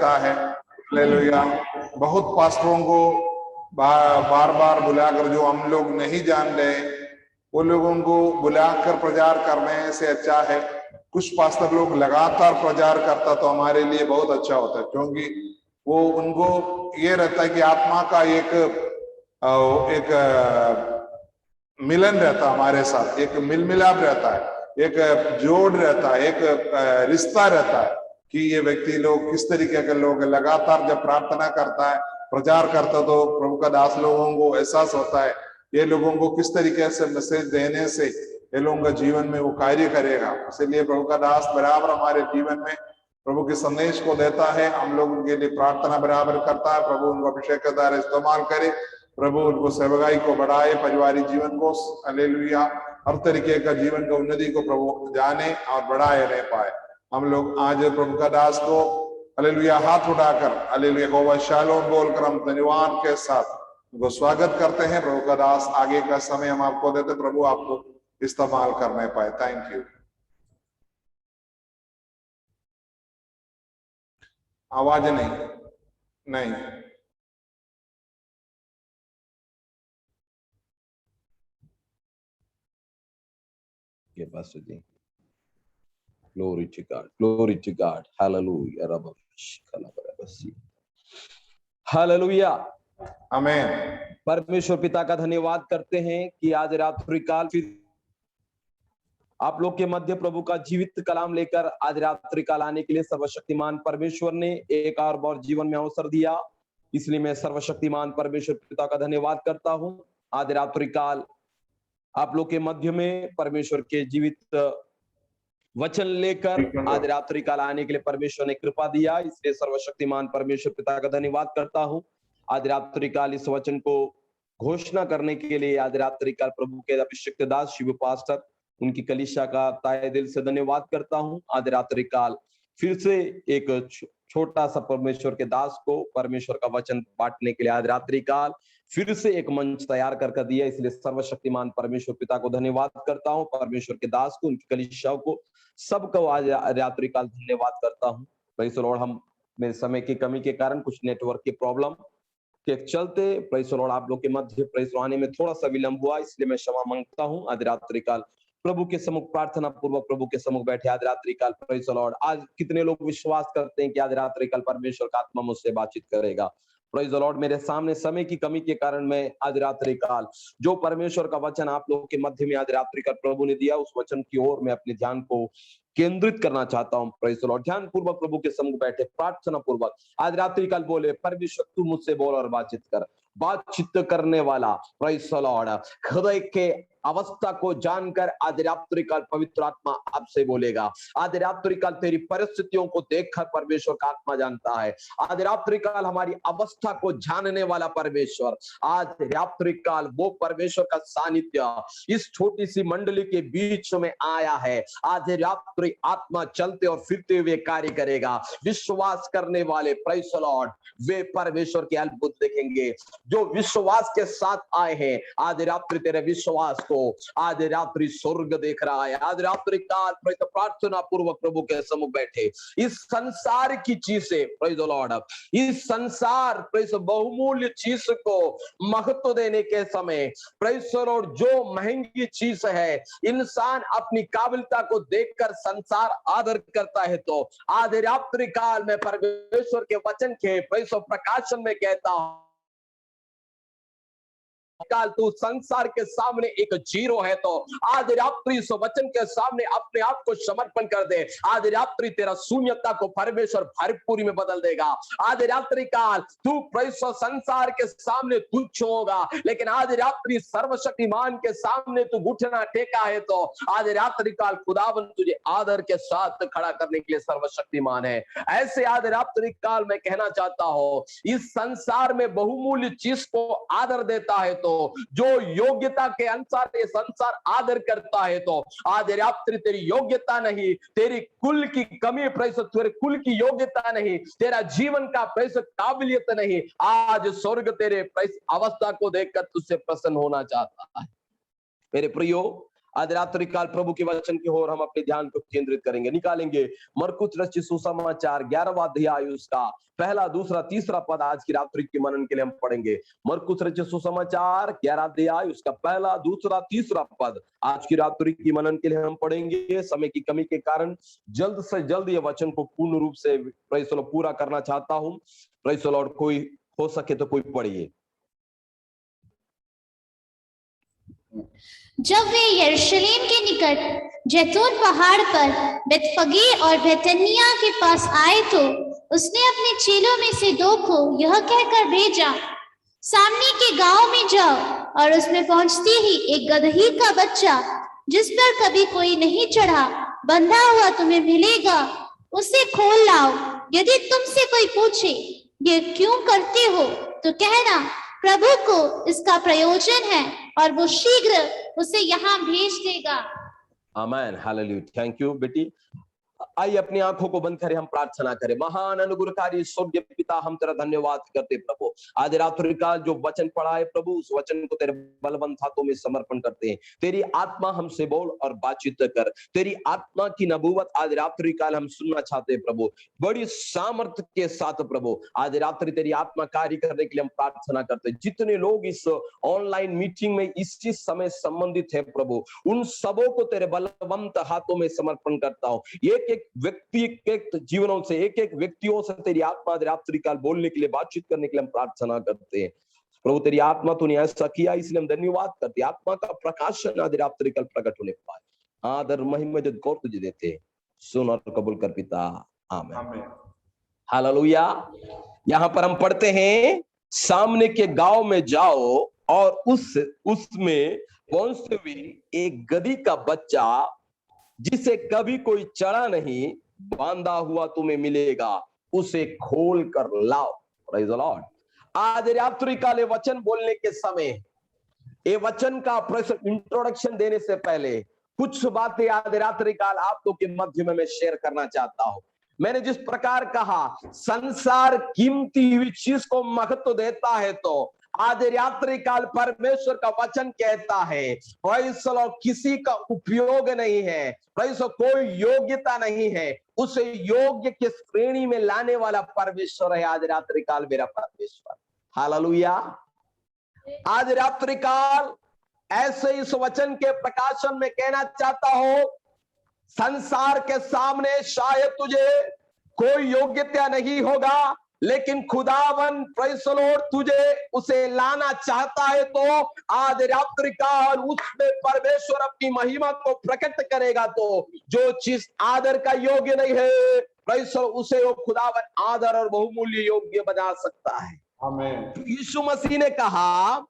देता है। हालेलुया। बहुत पास्टरों को बार बार बुलाकर, जो हम लोग नहीं जान रहे, वो लोगों को बुलाकर प्रचार करने से अच्छा है कुछ पास्टर लोग लगातार प्रचार करता तो हमारे लिए बहुत अच्छा होता है, क्योंकि वो उनको ये रहता है कि आत्मा का एक मिलन रहता है हमारे साथ, एक मिल मिलाप रहता है, एक जोड़ रहता है, एक रिश्ता रहता है कि ये व्यक्ति लोग किस तरीके के लोग। लगातार जब प्रार्थना करता है, प्रचार करता, तो प्रभु का दास लोगों को एहसास होता है ये लोगों को किस तरीके से मैसेज देने से ये लोगों का जीवन में वो कार्य करेगा। इसलिए प्रभु का दास बराबर हमारे जीवन में प्रभु के संदेश को देता है, हम लोग उनके लिए प्रार्थना बराबर करता है। प्रभु उनको अभिषेक के द्वारा इस्तेमाल करे, प्रभु उनको सेवकाई को बढ़ाए, पारिवारिक जीवन को, हालेलुया, हर तरीके का जीवन का उन्नति को प्रभु जाने और बढ़ाए रह पाए। हम लोग आज प्रभु का दास को हालेलुया हाथ उठाकर हालेलुया यहोवा शालोम बोलकर हम धन्यवाद के साथ उनको स्वागत करते हैं। प्रभु का दास आगे का समय हम आपको देते, प्रभु आपको इस्तेमाल करने पाए। Thank you. आवाज नहीं। ये pastor ji, glory to God, glory to God, hallelujah, रब हालेलुया, आमीन। परमेश्वर पिता का धन्यवाद करते हैं कि आज रात्रि काल फिर आप लोग के मध्य प्रभु का जीवित कलाम लेकर आज रात्रि काल आने के लिए सर्वशक्तिमान परमेश्वर ने एक और बार जीवन में अवसर दिया। इसलिए मैं सर्वशक्तिमान परमेश्वर पिता का धन्यवाद करता हूं। आज रात्रि काल आप लोग के मध्य में परमेश्वर के जीवित वचन लेकर आज रात्रि काल आने के लिए परमेश्वर ने कृपा दिया, इसलिए सर्वशक्तिमान परमेश्वर पिता का धन्यवाद करता हूं। आज रात्रि काल इस वचन को घोषणा करने के लिए आज रात्रि काल प्रभु के अभिषिक्त दास शिव पास्टर, उनकी कलीसिया का ताए दिल से धन्यवाद करता हूं। आज रात्रि काल फिर से एक छोटा सा परमेश्वर के दास को परमेश्वर का वचन बांटने के लिए आज रात्रि काल फिर से एक मंच तैयार कर दिया, इसलिए सर्वशक्तिमान परमेश्वर पिता को धन्यवाद करता हूं। परमेश्वर के दास को, उनकी कलीसिया को, सबको आज रात्रि काल धन्यवाद करता हूं। Praise the Lord. हम मेरे समय की कमी के कारण, कुछ नेटवर्क की प्रॉब्लम के चलते प्रेज़ द लॉर्ड आप लोग के मध्य प्रेज़ आने में थोड़ा सा विलंब हुआ, इसलिए मैं क्षमा मांगता हूं। आज रात्रि काल प्रभु के सम्मुख प्रार्थना पूर्वक प्रभु के सम्मुख बैठे आज रात्रि काल प्रेज़ द लॉर्ड। आज कितने लोग विश्वास करते हैं कि आज रात्रि काल परमेश्वर का आत्मा मुझसे बातचीत करेगा? Praise the Lord. मेरे सामने समय की कमी के कारण मैं आज रात्रि काल जो परमेश्वर का वचन आप लोगों के मध्य में आज रात्रि काल प्रभु ने दिया, उस वचन की ओर मैं अपने ध्यान को केंद्रित करना चाहता हूं। Praise the Lord. ध्यान पूर्वक प्रभु के सम्मुख बैठे प्रार्थना पूर्वक आज रात्रि काल बोले, परमेश्वर तू मुझसे बोल और बातचीत कर। बातचीत करने वाला प्रेज़ द लॉर्ड हृदय के अवस्था को जानकर आज रात्रि काल पवित्र आत्मा आपसे बोलेगा। आज रात्रि काल तेरी परिस्थितियों को देखकर परमेश्वर का आत्मा जानता है। आज रात्रि काल हमारी अवस्था को जानने वाला परमेश्वर, आज रात्रि काल वो परमेश्वर का सानिध्य इस छोटी सी मंडली के बीच में आया है। आज रात्रि आत्मा चलते और फिरते हुए कार्य करेगा। विश्वास करने वाले प्रेज़ द लॉर्ड वे परमेश्वर के अद्भुत देखेंगे। जो विश्वास के साथ आए हैं, आज रात्रि तेरे विश्वास को आज रात्रि स्वर्ग देख रहा है। आज रात्रि काल प्रार्थना पूर्वक प्रभु के सम्मुख बैठे इस संसार की चीजें प्रेज़ द लॉर्ड, इस संसार प्रेज़ बहुमूल्य चीज को महत्व देने के समय प्रेज़ द लॉर्ड जो महंगी चीज है, इंसान अपनी काबिलियता को देखकर संसार आदर करता है। तो आज रात्रि काल में परमेश्वर के वचन के प्रेज़ प्रकाशन में कहता हूं, काल तू संसार के सामने एक जीरो है, तो आज रात्रि इस वचन के सामने अपने आप को समर्पण कर दे। आज रात्रि तेरा शून्यता को परमेश्वर भरपूरी में बदल देगा। आज रात्रि काल तू प्रेषो संसार के सामने तुच्छ होगा, लेकिन आज रात्रि सर्वशक्तिमान के सामने तू घुटना टेका है, तो आज रात्रि काल खुदावन तुझे आदर के साथ खड़ा करने के लिए सर्वशक्तिमान है। ऐसे आज रात्रि काल में कहना चाहता हूं, इस संसार में बहुमूल्य चीज को आदर देता है, तो जो योग्यता के अनुसार ये संसार आदर करता है, तो आज रात्रि तेरी योग्यता नहीं, तेरी कुल की कमी प्रतिशत, तेरे कुल की योग्यता नहीं, तेरा जीवन का प्रतिशत काबिलियत नहीं, आज स्वर्ग तेरे अवस्था को देखकर तुझसे प्रसन्न होना चाहता है। मेरे प्रियो, आज रात्रि काल प्रभु के वचन की ओर हम अपने ध्यान को केंद्रित करेंगे, निकालेंगे मरकुस रचित सुसमाचार 11वां अध्याय उसका पहला, दूसरा, तीसरा पद आज की रात्रि के मनन के लिए हम पढ़ेंगे। मरकुस रचित सुसमाचार 11 अध्याय उसका पहला, दूसरा, तीसरा पद आज की रात्रि की मनन के लिए हम पढ़ेंगे। समय की कमी के कारण जल्द से जल्द ये वचन को पूर्ण रूप से प्रेज़ द लॉर्ड पूरा करना चाहता हूं। प्रेज़ द लॉर्ड, कोई हो सके तो कोई पढ़िए। जब वे यरूशलेम के निकट जैतून पहाड़ पर बेतफगे और बेतनिया के पास आए तो उसने अपने चेलों में से 2 को यह कहकर भेजा, सामने के गांव में जाओ और उसमें पहुंचते ही एक गदही का बच्चा जिस पर कभी कोई नहीं चढ़ा बंधा हुआ तुम्हें मिलेगा, उसे खोल लाओ। यदि तुमसे कोई पूछे ये क्यों करते हो तो कहना प्रभु को इसका प्रयोजन है और वो शीघ्र उसे यहाँ भेज देगा। आमेन, हालेलुया। थैंक यू बेटी। आइए अपनी आंखों को बंद करें, हम प्रार्थना करें। महान अनुग्रहकारी स्वर्गीय पिता, हम तेरा धन्यवाद करते प्रभु। आज रात्रि काल जो वचन पढ़ा है प्रभु, उस वचन को तेरे बलवंत हाथों में समर्पण करते हैं। तेरी आत्मा हमसे बोल और बातचीत कर। तेरी आत्मा की नबूवत आज रात्रि काल हम सुनना चाहते हैं प्रभु, बड़ी सामर्थ्य के साथ प्रभु। आज रात्रि तेरी आत्मा कार्य करने के लिए हम प्रार्थना करते हैं। जितने लोग इस ऑनलाइन मीटिंग में इसी समय संबंधित है प्रभु, उन सबों को तेरे बलवंत हाथों में समर्पण करता हूँ। एक एक व्यक्ति के जीवनों से, एक एक व्यक्तियों से तेरी आत्मा रात्रि काल बोलने के लिए, बातचीत करने के लिए हम प्रार्थना करते हैं प्रभु। तेरी आत्मा तूने ऐसा किया, इसलिए हम धन्यवाद करते हैं। आत्मा का प्रकाशन आज रात्रि काल प्रकट होने पाए। आदर महिमा जद गौर तुझे देते हैं, सुन और कबूल कर पिता, आमीन। हालेलुया। यहाँ पर हम पढ़ते हैं, सामने के गांव में जाओ और उसमें पहुंचते हुए एक गदही का बच्चा जिसे कभी कोई चढ़ा नहीं बांधा हुआ तुम्हें मिलेगा, उसे खोल कर लाओ। Praise the Lord. आज रात्रि काले वचन बोलने के समय, ये वचन का इंट्रोडक्शन देने से पहले कुछ बातें आज रात्रि काल आप लोग के मध्य में मैं शेयर करना चाहता हूं। मैंने जिस प्रकार कहा, संसार कीमती हुई चीज को महत्व देता है, तो आज रात्रि काल परमेश्वर का वचन कहता है किसी का उपयोग नहीं है, कोई योग्यता नहीं है, उसे योग्य के श्रेणी में लाने वाला परमेश्वर है आज रात्रि काल मेरा परमेश्वर। हालेलुया। आज रात्रि काल ऐसे इस वचन के प्रकाशन में कहना चाहता हूं, संसार के सामने शायद तुझे कोई योग्यता नहीं होगा, लेकिन खुदावन प्रेज़ द लॉर्ड तुझे उसे लाना चाहता है, तो आज रात्रि काल उसमें परमेश्वर अपनी महिमा को प्रकट करेगा। तो जो चीज आदर का योग्य नहीं है, प्रेज़ द लॉर्ड उसे वो खुदावन आदर और बहुमूल्य योग्य बना सकता है। आमीन। यीशु मसीह ने कहा,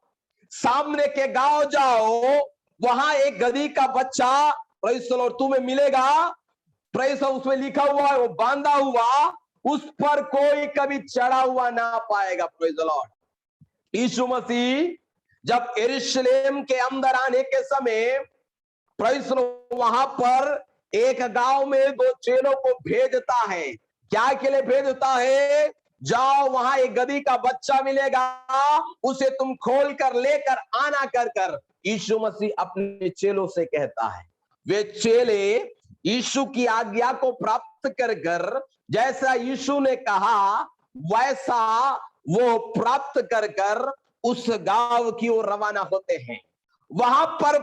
सामने के गांव जाओ, वहां एक गदही का बच्चा प्रेज़ द लॉर्ड तुम्हें मिलेगा। प्रेज़ द लॉर्ड उसमें लिखा हुआ है, वो बांधा हुआ, उस पर कोई कभी चढ़ा हुआ ना पाएगा। Praise the Lord. Yeshu Masih जब यरूशलेम के अंदर आने के समय प्रेज़ द लॉर्ड वहां पर एक गांव में 2 चेलों को भेजता है। क्या के लिए भेजता है? जाओ, वहां एक गदही का बच्चा मिलेगा, उसे तुम खोल कर लेकर आना कर यीशु मसीह अपने चेलों से कहता है। वे चेले यीशु की आज्ञा को प्राप्त कर जैसा यीशु ने कहा वैसा वो प्राप्त कर उस गांव की ओर रवाना होते हैं। वहां पर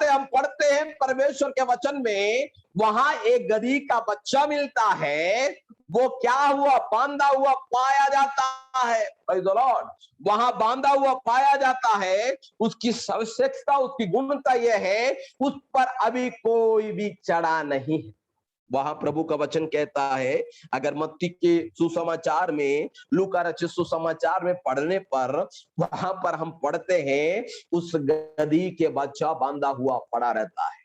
हम पढ़ते हैं परमेश्वर के वचन में, वहां एक गदही का बच्चा मिलता है। वो क्या हुआ? बांधा हुआ पाया जाता है। Praise the Lord. वहां बांधा हुआ पाया जाता है। उसकी सर्वश्रेष्ठता, उसकी गुणता यह है, उस पर अभी कोई भी चढ़ा नहीं है। वहां प्रभु का वचन कहता है, अगर मत्ती के सुसमाचार में, लूका रचित सुसमाचार में पढ़ने पर वहां पर हम पढ़ते हैं, उस गदही के बच्चा बांधा हुआ पड़ा रहता है।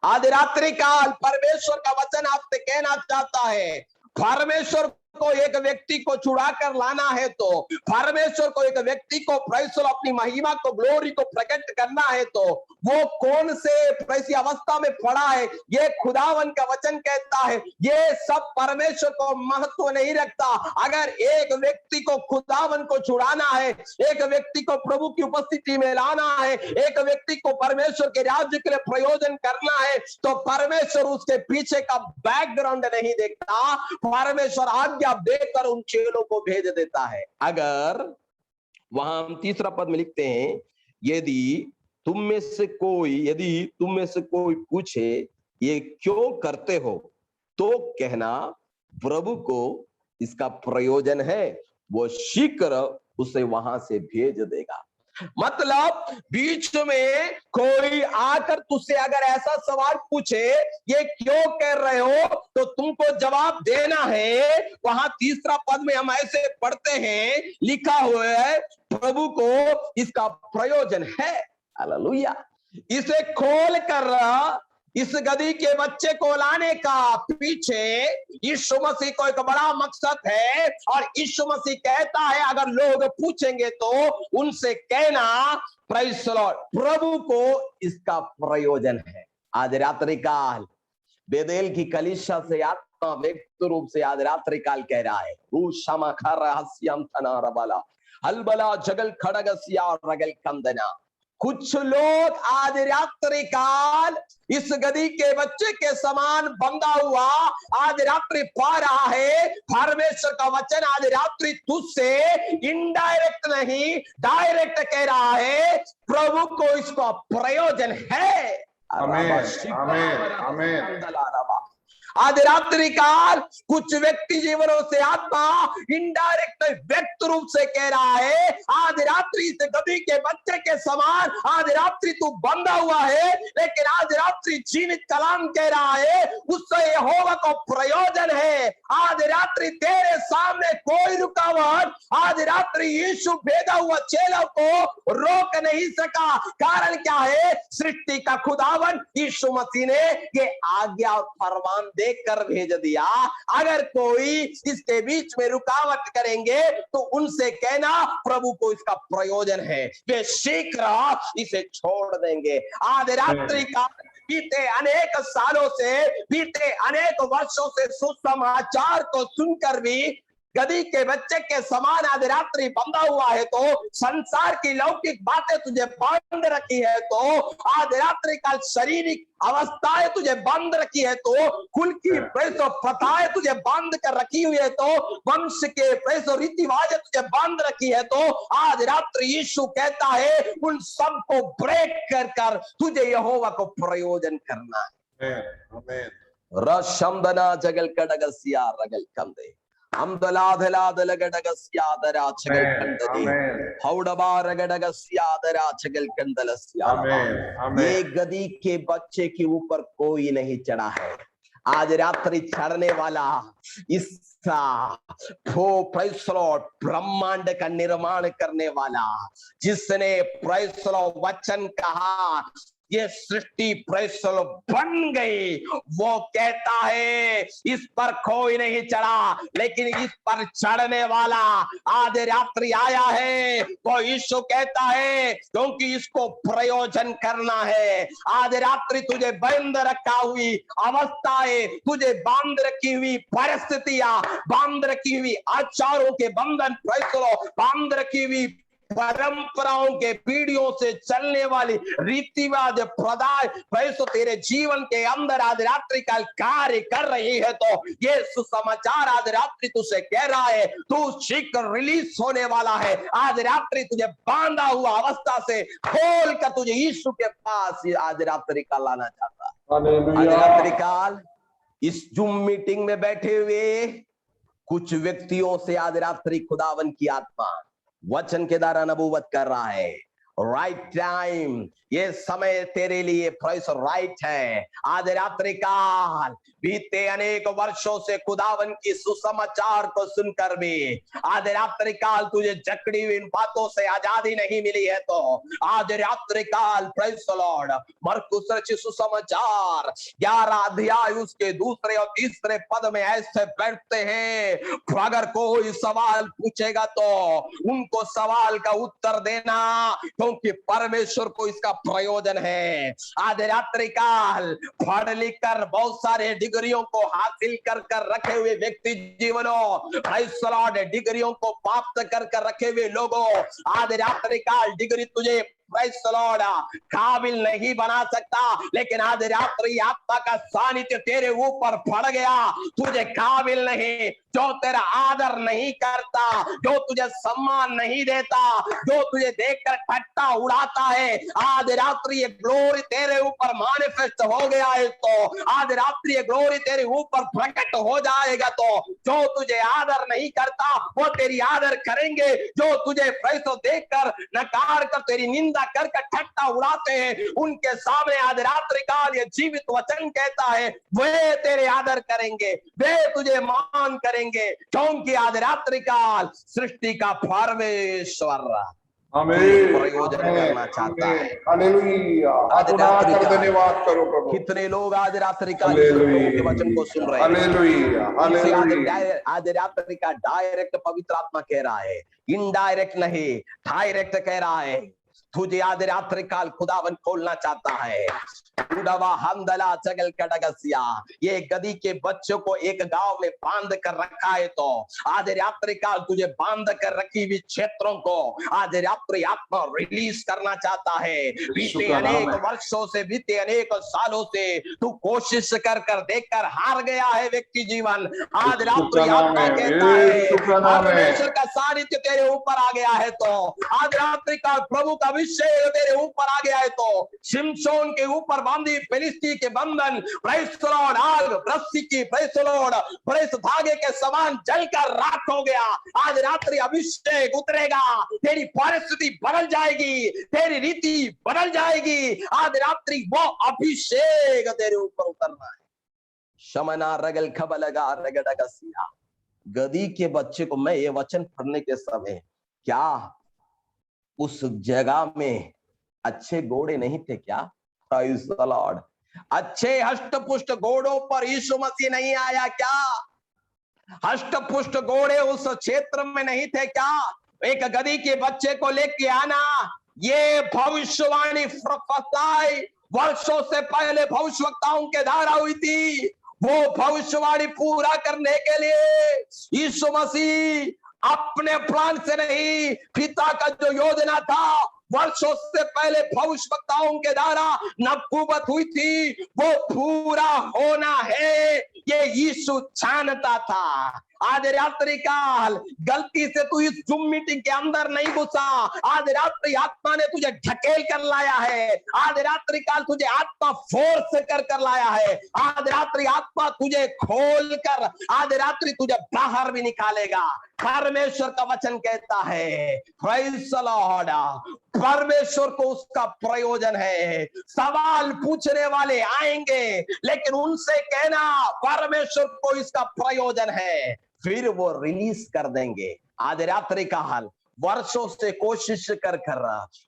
आज रात्रि काल परमेश्वर का वचन आपसे कहना चाहता है, परमेश्वर को एक व्यक्ति को छुड़ा कर लाना है, तो परमेश्वर को एक व्यक्ति को परमेश्वर अपनी महिमा को, ग्लोरी को प्रकट करना है, तो वो कौन से ऐसी अवस्था में पड़ा है, ये खुदावन का वचन कहता है। ये सब परमेश्वर को महत्व नहीं रखता। अगर एक व्यक्ति को खुदावन को छुड़ाना है, एक व्यक्ति को प्रभु की उपस्थिति में लाना है, एक व्यक्ति को परमेश्वर के राज्य के लिए प्रयोजन करना है, तो परमेश्वर उसके पीछे का बैकग्राउंड नहीं देखता। परमेश्वर आज्ञा देकर उन चेलों को भेज देता है। अगर वहां हम तीसरा पद में लिखते हैं, यदि तुम में से कोई पूछे ये क्यों करते हो, तो कहना प्रभु को इसका प्रयोजन है, वो शीघ्र उसे वहां से भेज देगा। मतलब बीच में कोई आकर तुझसे अगर ऐसा सवाल पूछे ये क्यों कर रहे हो, तो तुमको जवाब देना है। वहां तीसरा पद में हम ऐसे पढ़ते हैं, लिखा हुआ है प्रभु को इसका प्रयोजन है। हालेलुया। इसे खोल कर इस गधी के बच्चे को लाने का पीछे यीशु मसीह को एक बड़ा मकसद है। और यीशु मसीह कहता है अगर लोग पूछेंगे तो उनसे कहना प्रेज़ द लॉर्ड, प्रभु को इसका प्रयोजन है। आज रात्रि काल बेदेल की कलीसिया से आत्मा व्यक्त रूप से आज रात्रि काल कह रहा है, क्षमा रहस्यम थना रबला हलबला जगल खड़गसिया रगल कंदना। कुछ लोग आज रात्रि काल इस गधी के बच्चे के समान बंधा हुआ आज रात्रि पा रहा है। परमेश्वर का वचन आज रात्रि तुझसे इनडायरेक्ट नहीं डायरेक्ट कह रहा है, प्रभु को इसका प्रयोजन है। आमीन, आमीन, आमीन। आज रात्रि काल कुछ व्यक्ति जीवनों से आत्मा इनडायरेक्ट व्यक्त रूप से कह रहा है, आज रात्रि से गधी के बच्चे के समान आज रात्रि तू बंधा हुआ है, लेकिन आज रात्रि जीवित कलाम कह रहा है उससे यहोवा को प्रयोजन है। आज रात्रि तेरे सामने कोई रुकावट आज रात्रि यीशु भेजा हुआ चेलों को रोक नहीं सका। कारण क्या है? सृष्टि का खुदावन यीशु मसीह ने ये आज्ञा और फरमान कर भेज दिया। अगर कोई इसके बीच में रुकावट करेंगे तो उनसे कहना प्रभु को इसका प्रयोजन है, वे शीघ्र इसे छोड़ देंगे। आज रात्रि का बीते अनेक सालों से, बीते अनेक वर्षों से सुसमाचार को सुनकर भी गधी के बच्चे के समान आज रात्रि बंधा हुआ है, तो संसार की लौकिक बातें तुझे बंद रखी है, तो आज रात्रि काल शारीरिक अवस्थाएं तुझे बंद रखी है, तो कुल की प्रथाएं तुझे बंद कर रखी हुई है, तो वंश के रीति रिवाज तुझे बंद रखी है, तो आज रात्रि यीशु कहता है उन सब को ब्रेक कर कर तुझे यहोवा को प्रयोजन करना है। रशमदना जगल कडगसिया रगल कंदे ये गधी के बच्चे के ऊपर कोई नहीं चढ़ा है। आज रात्रि चढ़ने वाला इस ब्रह्मांड का निर्माण करने वाला, जिसने वचन कहा ये सृष्टि प्रैसल बन गई, वो कहता है इस पर कोई नहीं चढ़ा, लेकिन इस पर चढ़ने वाला आज रात्रि आया है। वो यीशु कहता है क्योंकि इसको प्रयोजन करना है। आज रात्रि तुझे बंद रखा हुई अवस्थाएं, तुझे बांध रखी हुई परिस्थितियां, बांध रखी हुई आचारों के बंधन, बांध रखी हुई परंपराओं के पीढ़ियों से चलने वाली रीतिवाद प्रदाय पैसो तेरे जीवन के अंदर आज रात्रि काल कार्य कर रही है, तो ये सुसमाचार आज रात्रि तुझसे कह रहा है तू शीघ्र रिलीज होने वाला है। आज रात्रि तुझे बांधा हुआ अवस्था से खोल कर तुझे यीशु के पास आज रात्रि काल लाना चाहता है। आज रात्रि काल इस जूम मीटिंग में बैठे हुए कुछ व्यक्तियों से आज रात्रि खुदावन की आत्मा वचन के द्वारा नबूवत कर रहा है। राइट टाइम, ये समय तेरे लिए प्रेस राइट है। आज रात्रि काल बीते अनेक वर्षों से खुदावन की सुसमाचार को सुनकर भी आज रात्रि काल तुझे जकड़ी हुई इन बातों से आजादी नहीं मिली है, तो आज रात्रि काल प्रेस लॉर्ड मरकुस रचित सुसमाचार 11 अध्याय उसके 2 और 3 पद में ऐसे बैठते हैं, अगर कोई सवाल पूछेगा तो उनको सवाल का उत्तर देना, क्योंकि परमेश्वर को इसका प्रयोजन है। आज रात्रि काल पढ़ लिख कर बहुत सारे डिग्रियों को हासिल कर कर रखे हुए व्यक्ति जीवनों, डिग्रियों को प्राप्त कर कर रखे हुए लोगों, आज रात्रि काल डिग्री तुझे काबिल नहीं बना सकता, लेकिन आज रात्रि आत्मा का सानिध्य तेरे ऊपर पड़ गया, तुझे काबिल नहीं, जो तेरा आदर नहीं करता, जो तुझे सम्मान नहीं देता, जो तुझे देखकर ठट्टा उड़ाता है, आज रात्रि ये ग्लोरी तेरे ऊपर मैनिफेस्ट हो गया है, तो आज रात्रि ये ग्लोरी तेरे ऊपर प्रकट हो जाएगा, तो जो तुझे आदर नहीं करता वो तेरी आदर करेंगे, जो तुझे पैसों देखकर नकार कर तेरी निंदा कर ठट्टा उड़ाते हैं, उनके सामने आज रात्रि काल ये जीवित वचन कहता है वे तेरे आदर करेंगे, वे तुझे मान करेंगे, क्योंकि आज रात्रि काल सृष्टि का परमेश्वर प्रयोजन करना चाहता है। हालेलुया, धन्यवाद करो प्रभु। कितने लोग आज रात्रि काल के वचन को सुन रहे हैं? Hallelujah, hallelujah. आज रात्रि का डायरेक्ट पवित्र आत्मा कह रहा है, इनडायरेक्ट नहीं, डायरेक्ट कह रहा है, तुझे आज रात्रि काल खुदावन खोलना चाहता है। ये गधी के बच्चों को एक गांव में बांध कर रखा है, तो आज रात्रि काल तुझे बांध कर रखी हुई क्षेत्रों को आज रात्रि आत्मा रिलीज करना चाहता है। बीते अनेक वर्षों से, बीते अनेक सालों से तू कोशिश कर कर देख कर हार गया है व्यक्ति जीवन, आज रात्रि आत्मा कहता है परमेश्वर का सानिध्य तेरे ऊपर आ गया है, तो आज रात्रि काल प्रभु का विषय तेरे ऊपर आ गया है, तो शिमशोन के ऊपर बांधी फिलिस्ती के बंधन आग रस्सी की प्रेस धागे के समान जलकर राख हो गया। आज रात्रि अभिषेक उतरेगा, तेरी परिस्थिति बदल जाएगी, तेरी रीति बदल जाएगी, आज रात्रि वो अभिषेक तेरे ऊपर उतरना है। शमना रगल खबलगा रगड़गसिया, गधी के बच्चे को मैं ये वचन पढ़ने के समय, क्या उस जगह में अच्छे घोड़े नहीं थे क्या? Praise the Lord। अच्छे हष्टपुष्ट घोड़ों पर यीशु मसीह नहीं आया क्या? हष्टपुष्ट घोड़े उस क्षेत्र में नहीं थे क्या? एक गधी के बच्चे को लेके आना, ये भविष्यवाणी वर्षों से पहले भविष्यवक्ताओं के द्वारा हुई थी, वो भविष्यवाणी पूरा करने के लिए यीशु मसीह अपने प्राण से नहीं, पिता का जो योजना था वर्षों से पहले भविष्यवक्ताओं के द्वारा नबूवत हुई थी, वो पूरा होना है, ये यीशु जानता था। आज रात्रि काल गलती से तू इस जूम मीटिंग के अंदर नहीं घुसा, आज रात्रि आत्मा ने तुझे ढकेल कर लाया है, आज रात्रि काल तुझे आत्मा फोर्स कर कर लाया है, आज रात्रि आत्मा तुझे खोल कर आज रात्रि तुझे बाहर भी निकालेगा। परमेश्वर का वचन कहता है, प्रेज़ द लॉर्ड, परमेश्वर को उसका प्रयोजन है। सवाल पूछने वाले आएंगे, लेकिन उनसे कहना परमेश्वर को इसका प्रयोजन है, फिर वो रिलीज कर देंगे। आज रात्रि का हाल वर्षों से कोशिश कर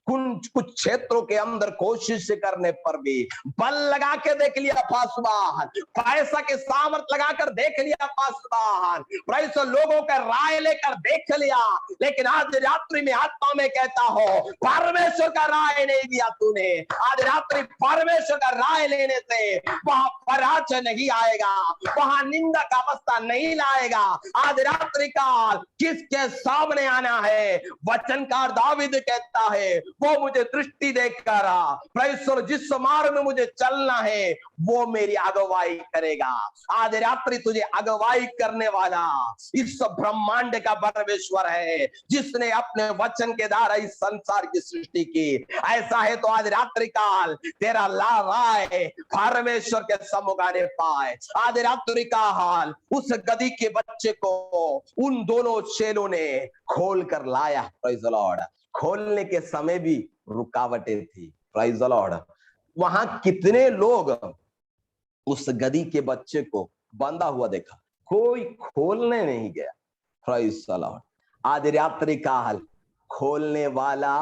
कुछ क्षेत्रों के अंदर कोशिश करने पर भी बल लगा के देख लिया पासवान, पैसा के सामर्थ लगाकर देख लिया पासवान, पैसा लोगों का राय लेकर देख लिया, लेकिन आज रात्रि में आत्मा में कहता हो परमेश्वर का राय नहीं दिया तूने। आज रात्रि परमेश्वर का राय लेने से वहां पराजय नहीं आएगा, वहां निंदा का अवस्था नहीं लाएगा। आज रात्रि काल किसके सामने आना है? वचनकार दावीद कहता है, वो मुझे दृष्टि देकर परमेश्वर जिस मार्ग में मुझे चलना है वो मेरी अगुवाई करेगा। आज रात्रि तुझे अगुवाई करने वाला इस ब्रह्मांड का परमेश्वर है, जिसने अपने वचन के द्वारा इस संसार की सृष्टि की। ऐसा है तो आज रात्रि काल तेरा राय परमेश्वर के सम्मुख आने पाए। आज रात्रि का हाल उस गधी के बच्चे को उन दोनों चेलों ने खोल कर लाया आया। Praise the Lord. खोलने के समय भी रुकावटें थी। Praise the Lord. वहां कितने लोग उस गधी के बच्चे को बंधा हुआ देखा, कोई खोलने नहीं गया। Praise the Lord. आज रात्रि काल खोलने वाला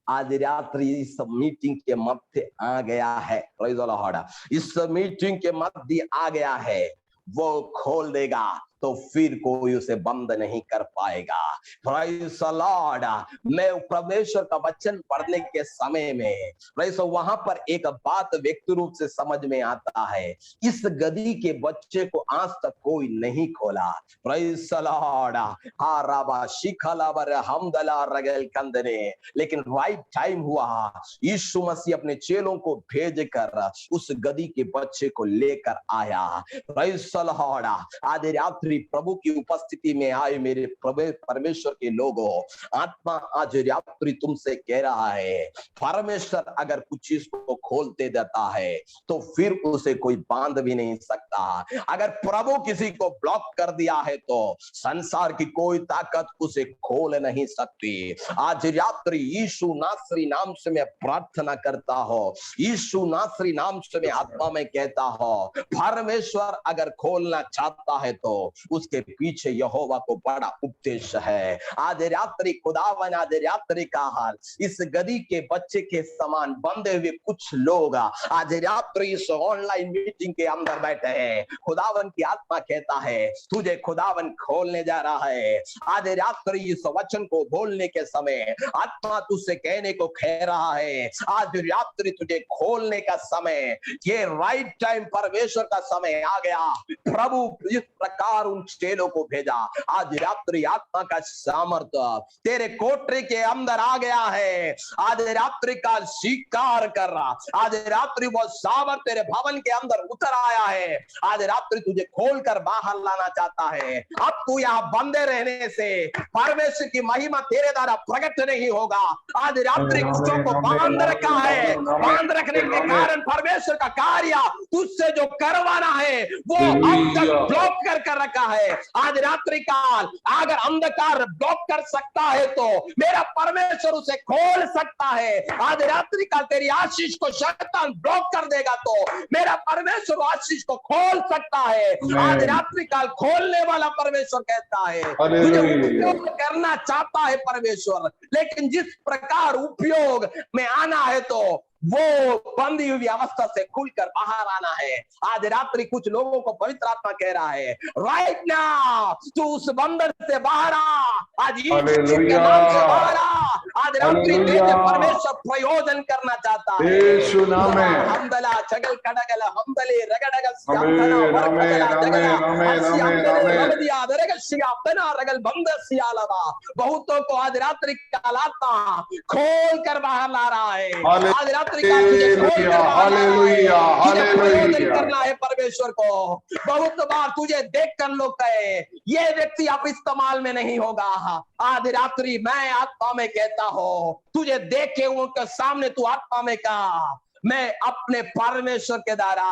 आज रात्रि इस मीटिंग के मध्य आ गया है। Praise the Lord. इस मीटिंग के मध्य आ गया है। वो खोल देगा तो फिर कोई उसे बंद नहीं कर पाएगा। Praise the Lord. मैं परमेश्वर का वचन पढ़ने के समय में प्रेज वहां पर एक बात व्यक्ति रूप से समझ में आता है, इस गधी के बच्चे को आज तक कोई नहीं खोला। Praise the Lord. हाराबा शिखलावर हमदला रगल कंदने, लेकिन राइट टाइम हुआ, यीशु मसीह अपने चेलों को भेजकर उस गधी के बच्चे को लेकर आया। Praise the Lord. आज रात्रि प्रभु की उपस्थिति में आए मेरे परमेश्वर के लोगों, आत्मा आज रात्रि तुमसे कह रहा है, परमेश्वर अगर कुछ चीज को खोलते देता है तो फिर उसे कोई बांध भी नहीं सकता। अगर प्रभु किसी को ब्लॉक कर दिया है तो संसार की कोई ताकत उसे खोल नहीं सकती। आज रात्रि यीशु नासरी नाम से मैं प्रार्थना करता हूं, यीशु नासरी नाम से मैं आत्मा में कहता हूं, परमेश्वर अगर खोलना चाहता है तो उसके पीछे यहोवा को बड़ा उद्देश्य है। आज रात्रि खुदावन, आज रात्रि का हाल इस गधी के बच्चे के समान बंधे हुए कुछ लोग आज रात्रि इस ऑनलाइन मीटिंग के अंदर बैठे हैं। खुदावन की आत्मा कहता है तुझे खुदावन खोलने जा रहा है। आज रात्रि इस वचन को बोलने के समय आत्मा तुझसे कहने को कह रहा है, आज रात्रि तुझे खोलने का समय, ये राइट टाइम परमेश्वर का समय आ गया। प्रभु इस प्रकार उन चेलों को भेजा। आज रात्रि आत्मा का सामर्थ्य तेरे कोठरी के अंदर आ गया है। आज रात्रि का स्वीकार कर रहा, आज रात्रि वो सामर्थ तेरे भवन के अंदर उतर आया है। आज रात्रि तुझे खोलकर बाहर लाना चाहता है। अब तू यहाँ बंधे रहने से परमेश्वर की महिमा तेरे द्वारा प्रकट नहीं होगा। आज रात्रि कुछों को बांध रखा है, बांध रखने के कारण परमेश्वर का कार्य तुझसे जो करवाना है वो अब तक ब्लॉक कर रखा है। आज रात्रि काल अगर अंधकार ब्लॉक कर सकता है तो मेरा परमेश्वर उसे खोल सकता है। आज रात्रि काल तेरी आशीष को शैतान ब्लॉक कर देगा तो मेरा परमेश्वर आशीष को खोल सकता है। आज रात्रि काल खोलने वाला परमेश्वर कहता है तुझे उपयोग करना चाहता है परमेश्वर, लेकिन जिस प्रकार उपयोग में आना है तो वो बंधी हुई अवस्था से खुलकर बाहर आना है। आज रात्रि कुछ लोगों को पवित्र आत्मा कह रहा है, राइट नाउ तू उस बंधन से बाहर आ, आज यीशु के नाम से बाहर आ। आज रात्रि तेरे परमेश्वर प्रयोजन करना चाहता है। यीशु नाम में हमदला चगल कड़गल हमदले रगड़गल सियातना वरकला जगला हमदले रगल सियातना रगल बंद सियालवा। बहुतों को आज रात्रि काल आत्मा खोल कर बाहर ला रहा है। आज रात्रि करना है परमेश्वर को। बहुत बार तुझे देखकर लोग कहे ये व्यक्ति अब इस्तेमाल में नहीं होगा। आज रात्रि मैं आत्मा में कहता हूं तुझे देख के उनके सामने तू आत्मा में कहा मैं अपने परमेश्वर के द्वारा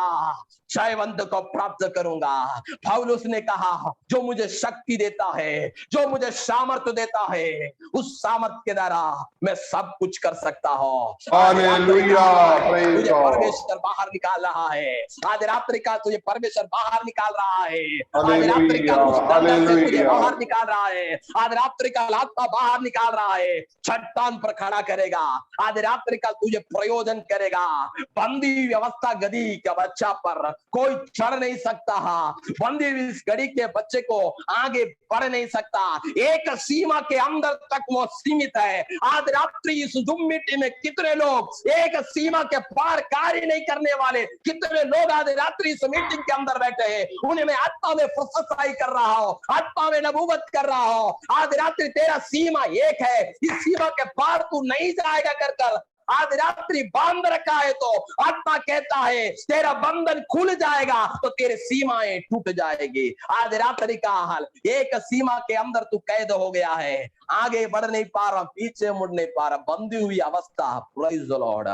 जयवंत को प्राप्त करूंगा। पौलुस ने कहा जो मुझे शक्ति देता है, जो मुझे सामर्थ्य देता है, उस सामर्थ्य के द्वारा मैं सब कुछ कर सकता हूं। हालेलुया, तुझे परमेश्वर बाहर निकाल रहा है। आज रात्रि का तुझे परमेश्वर बाहर निकाल रहा है। आज रात्रि का उस दंडन से तुझे बाहर निकाल रहा है। आज रात्रि का आत्मा बाहर निकाल रहा है, चट्टान पर खड़ा करेगा। आज रात्रि का तुझे प्रयोजन करेगा। बंदी व्यवस्था गधी का बच्चा पर कोई चढ़ नहीं सकता। बंदी इस गधी के बच्चे को आगे बढ़ नहीं सकता। एक सीमा के अंदर तक वो सीमित है। आज रात्रि इस ज़ूम मीटिंग में कितने लोग एक सीमा के पार कार्य नहीं करने वाले, कितने लोग आज रात्रि इस मीटिंग के अंदर बैठे हैं, उन्हें मैं आत्मा में प्रोफेसाई कर रहा हूं, आत्मा में नबूवत कर रहा हूं। आज रात्रि तेरा सीमा एक है, इस सीमा के पार तू नहीं जाएगा कर आज रात्रि बांध रखा है तो आत्मा कहता है तेरा बंधन खुल जाएगा तो तेरे सीमाएं टूट जाएगी। आज रात्रि का हाल एक सीमा के अंदर तू कैद हो गया है, आगे बढ़ नहीं पा रहा, पीछे मुड़ नहीं पा रहा, बंधी हुई अवस्था। Praise the Lord.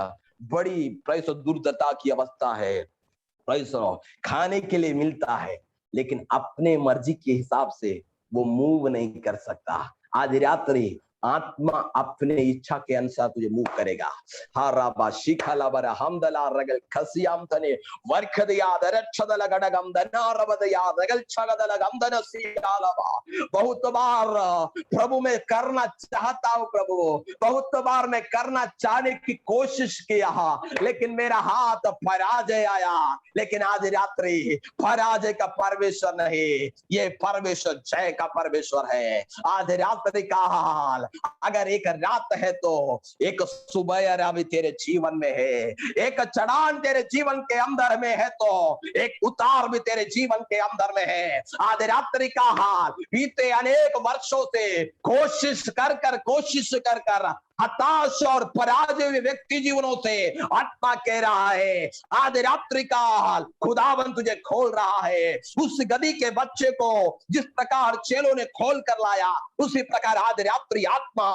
बड़ी प्रेज़ दुर्दशा की अवस्था है। Praise the Lord. खाने के लिए मिलता है लेकिन अपने मर्जी के हिसाब से वो मूव नहीं कर सकता। आज रात्रि आत्मा अपने इच्छा के अनुसार तुझे मूव करेगा। हाराबा शिखलाबरा हमदला रगल खसियाम तने वर्खदया दरच्छदल गडगम दनारबदया रगल छगदल गमदन सियालाबा। बहुत बार प्रभु में करना चाहता हूं प्रभु, बहुत बार मैं करना चाहने की कोशिश किया, लेकिन मेरा हाथ पराजय आया। लेकिन आज रात्रि पराजय का परमेश्वर नहीं, ये परमेश्वर जय का परमेश्वर है। आज रात्रि का हाल, अगर एक रात है तो एक सुबह भी तेरे जीवन में है, एक चढ़ान तेरे जीवन के अंदर में है तो एक उतार भी तेरे जीवन के अंदर में है। आज रात्रि का हाल, बीते अनेक वर्षों से कोशिश कर कर हताश और पराजय व्यक्ति जीवनों से आत्मा कह रहा है, आज रात्रि का हाल खुदावन तुझे खोल रहा है। उस गधी के बच्चे को जिस प्रकार चेलों ने खोल कर लाया, उसी प्रकार आज रात्रि आत्मा